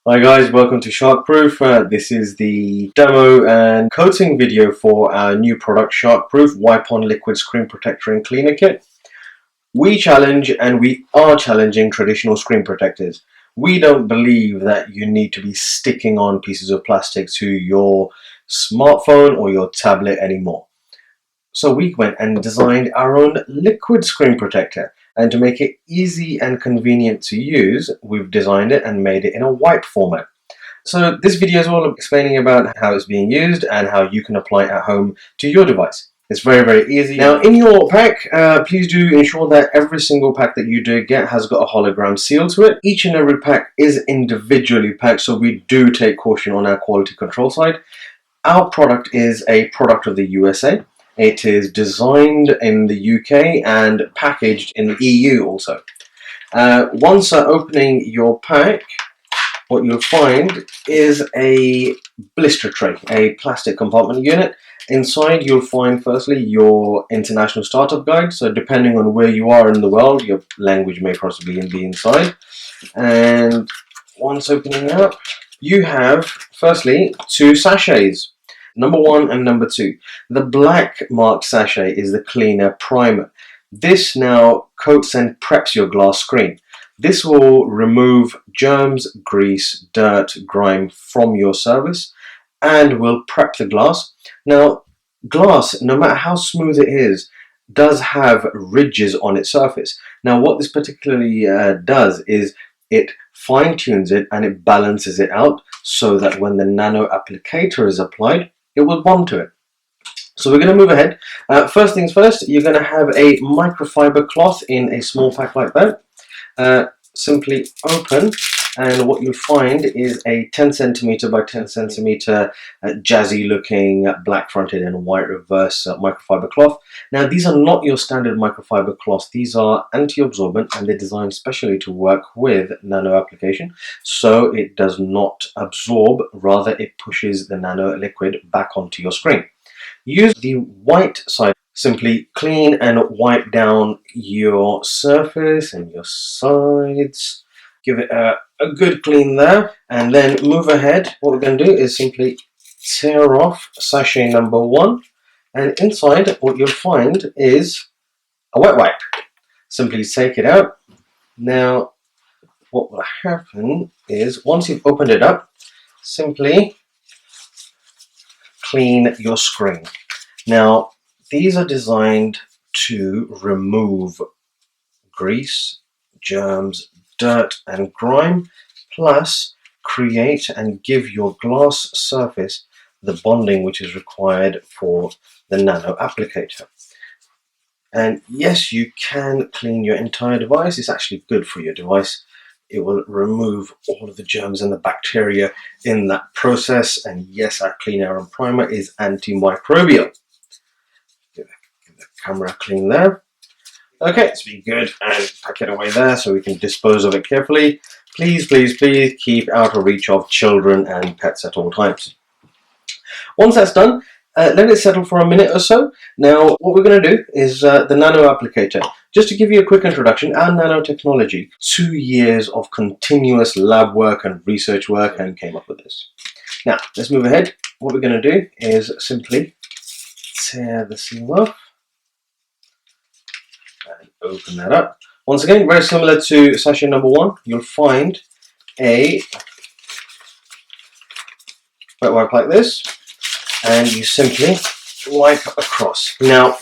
Hi guys, welcome to Sharkproof. This is the demo and coating video for our new product Sharkproof Wipe-On Liquid Screen Protector and Cleaner Kit. We challenge and we are challenging traditional screen protectors. We don't believe that you need to be sticking on pieces of plastic to your smartphone or your tablet anymore. So we went and designed our own liquid screen protector, and to make it easy and convenient to use, we've designed it and made it in a wipe format. So this video is all explaining about how it's being used and how you can apply it at home to your device. It's very easy. Now in your pack, please do ensure that every single pack that you do get has got a hologram seal to it. Each and every pack is individually packed, so we do take caution on our quality control side. Our product is a product of the USA. It is designed in the UK and packaged in the EU also. Once opening your pack, what you'll find is a blister tray, a plastic compartment unit. Inside you'll find firstly your international startup guide, so depending on where you are in the world, your language may possibly be inside. And once opening up, you have firstly two sachets. Number 1 and number 2. The black marked sachet is the cleaner primer. This now coats and preps your glass screen. This will remove germs, grease, dirt, grime from your surface and will prep the glass. Now, glass, no matter how smooth it is, does have ridges on its surface. Now, what this particularly does is it fine-tunes it and it balances it out so that when the nano applicator is applied, it will bond to it. So we're going to move ahead. First things first, you're going to have a microfiber cloth in a small pack like that. Simply open, and what you'll find is a 10 centimeter by 10 centimeter jazzy looking black fronted and white reverse microfiber cloth. Now these are not your standard microfiber cloths. These are anti-absorbent and they're designed specially to work with nano application, so it does not absorb, rather it pushes the nano liquid back onto your screen. Use the white side. Simply clean and wipe down your surface and your sides. Give it a good clean there, and then move ahead. What we're going to do is simply tear off sachet number 1, and inside what you'll find is a wet wipe. Simply take it out. Now what will happen is once you've opened it up, simply clean your screen. Now these are designed to remove grease, germs, dirt and grime, plus create and give your glass surface the bonding which is required for the nano applicator. And yes, you can clean your entire device. It's actually good for your device. It will remove all of the germs and the bacteria in that process. And yes, our Clean Air and Primer is antimicrobial. Give the camera clean there. Okay, let's be good and pack it away there so we can dispose of it carefully. Please keep out of reach of children and pets at all times. Once that's done, let it settle for a minute or so. Now what we're going to do is the nano applicator. Just to give you a quick introduction, our nanotechnology, 2 years of continuous lab work and research work, and came up with this. Now let's move ahead. What we're going to do is simply tear the seal off and open that up. Once again, very similar to sachet number 1, you'll find a wet wipe like this, and you simply wipe across. Now,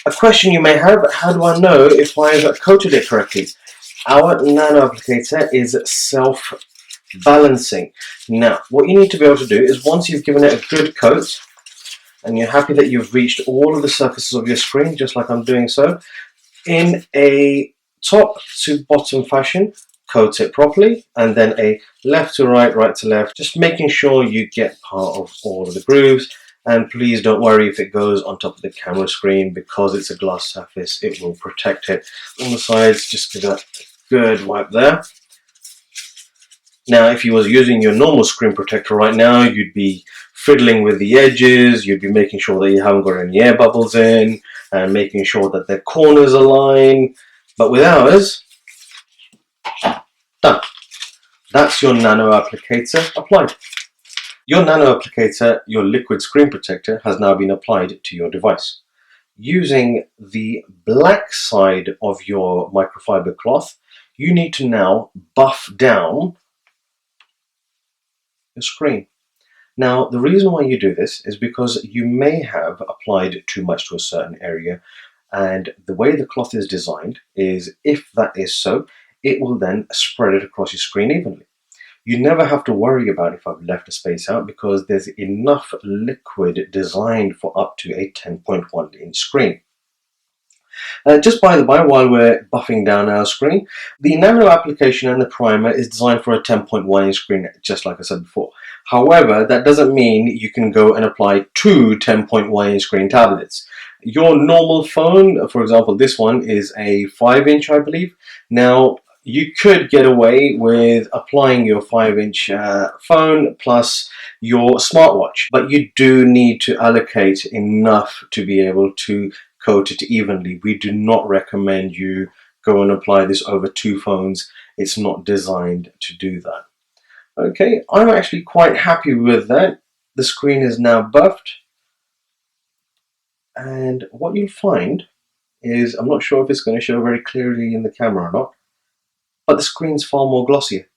a question you may have: how do I know if I've coated it correctly? Our nano applicator is self-balancing. Now, what you need to be able to do is, once you've given it a good coat, and you're happy that you've reached all of the surfaces of your screen, just like I'm doing so, in a top to bottom fashion, coat it properly, and then a left to right, right to left, just making sure you get part of all of the grooves. And please don't worry if it goes on top of the camera screen, because it's a glass surface, it will protect it. On the sides, just give that a good wipe there. Now if you was using your normal screen protector right now, you'd be fiddling with the edges, you'd be making sure that you haven't got any air bubbles in, and making sure that the corners align. But with ours, done. That's your nano applicator applied. Your nano applicator, your liquid screen protector, has now been applied to your device. Using the black side of your microfiber cloth, you need to now buff down your screen. Now, the reason why you do this is because you may have applied too much to a certain area, and the way the cloth is designed is, if that is so, it will then spread it across your screen evenly. You never have to worry about if I've left a space out, because there's enough liquid designed for up to a 10.1 inch screen. Just by the by, while we're buffing down our screen, the nano application and the primer is designed for a 10.1 inch screen, just like I said before. However, that doesn't mean you can go and apply two 10.1 inch screen tablets. Your normal phone, for example, this one is a 5 inch, I believe. Now, you could get away with applying your 5 inch phone plus your smartwatch, but you do need to allocate enough to be able to coat it evenly. We do not recommend you go and apply this over two phones. It's not designed to do that. Okay, I'm actually quite happy with that. The screen is now buffed, and what you'll find is, I'm not sure if it's going to show very clearly in the camera or not, but the screen's far more glossier.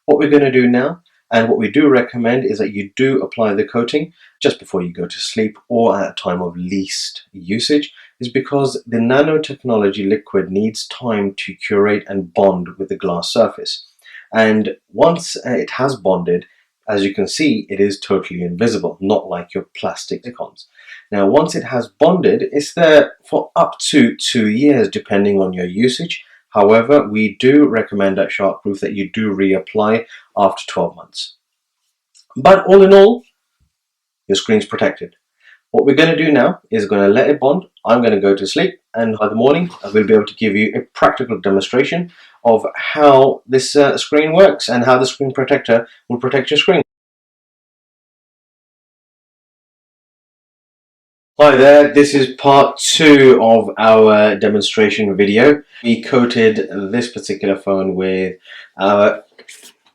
What we're going to do now, and what we do recommend, is that you do apply the coating just before you go to sleep or at a time of least usage, is because the nanotechnology liquid needs time to curate and bond with the glass surface. And once it has bonded, as you can see, it is totally invisible, not like your plastic icons. Now, once it has bonded, it's there for up to 2 years, depending on your usage. However, we do recommend at Sharkproof that you do reapply after 12 months. But all in all, your screen's protected. What we're going to do now is going to let it bond. I'm going to go to sleep, and by the morning I will be able to give you a practical demonstration of how this screen works and how the screen protector will protect your screen. Hi there, this is part 2 of our demonstration video. We coated this particular phone with our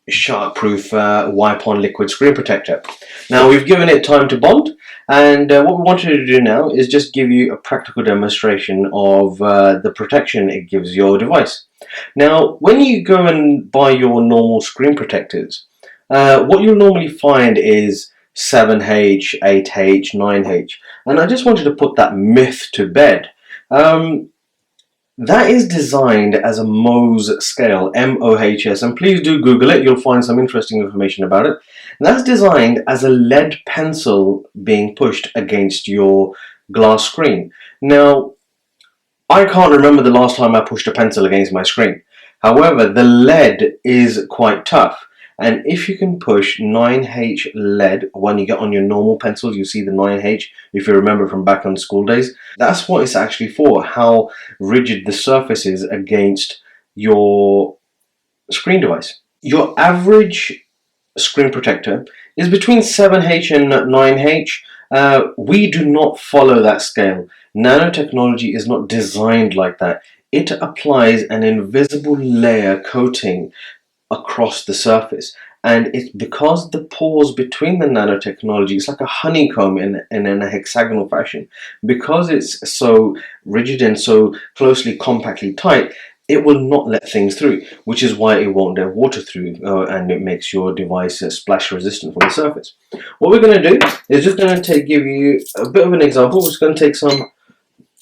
Sharkproof wipe-on liquid screen protector. Now, we've given it time to bond, and what we wanted to do now is just give you a practical demonstration of the protection it gives your device. Now, when you go and buy your normal screen protectors, what you'll normally find is 7H, 8H, 9H, and I just wanted to put that myth to bed. That is designed as a Mohs scale, M-O-H-S, and please do Google it, you'll find some interesting information about it. And that's designed as a lead pencil being pushed against your glass screen. Now, I can't remember the last time I pushed a pencil against my screen. However, the lead is quite tough. And if you can push 9H lead, when you get on your normal pencils, you see the 9H, if you remember from back on school days, that's what it's actually for, how rigid the surface is against your screen device. Your average screen protector is between 7H and 9H. We do not follow that scale. Nanotechnology is not designed like that. It applies an invisible layer coating across the surface, and it's because the pores between the nanotechnology, it's like a honeycomb in a hexagonal fashion. Because it's so rigid and so closely, compactly tight, it will not let things through, which is why it won't let water through, and it makes your device splash resistant from the surface. What we're going to do is just going to give you a bit of an example. We're just going to take some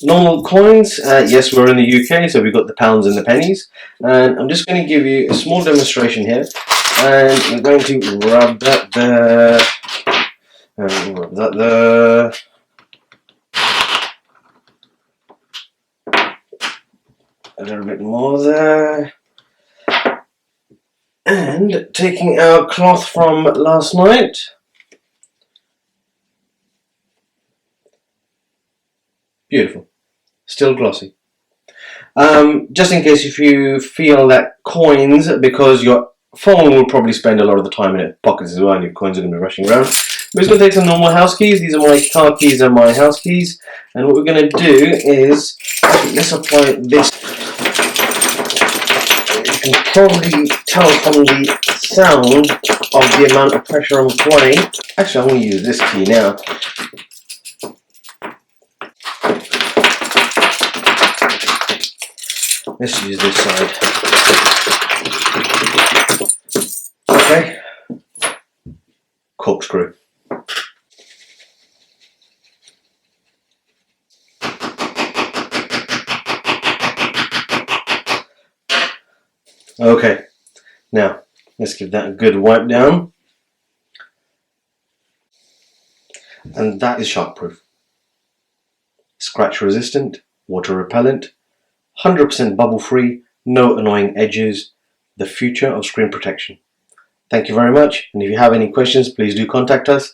normal coins. Yes, we're in the UK, so we've got the pounds and the pennies, and I'm just going to give you a small demonstration here, and I'm going to rub that there, and rub that there, a little bit more there, and taking our cloth from last night, beautiful, still glossy. Just in case if you feel that coins, because your phone will probably spend a lot of the time in its pockets as well, and your coins are going to be rushing around. We're just going to take some normal house keys. These are my car keys and my house keys. And what we're going to do is, let's apply this can probably tell from the sound of the amount of pressure I'm applying. Actually, I'm going to use this key now. Let's use this side. Okay. Corkscrew. Okay, now let's give that a good wipe down. And that is shockproof. Scratch resistant, water repellent, 100% bubble free, no annoying edges, the future of screen protection. Thank you very much, and if you have any questions, please do contact us.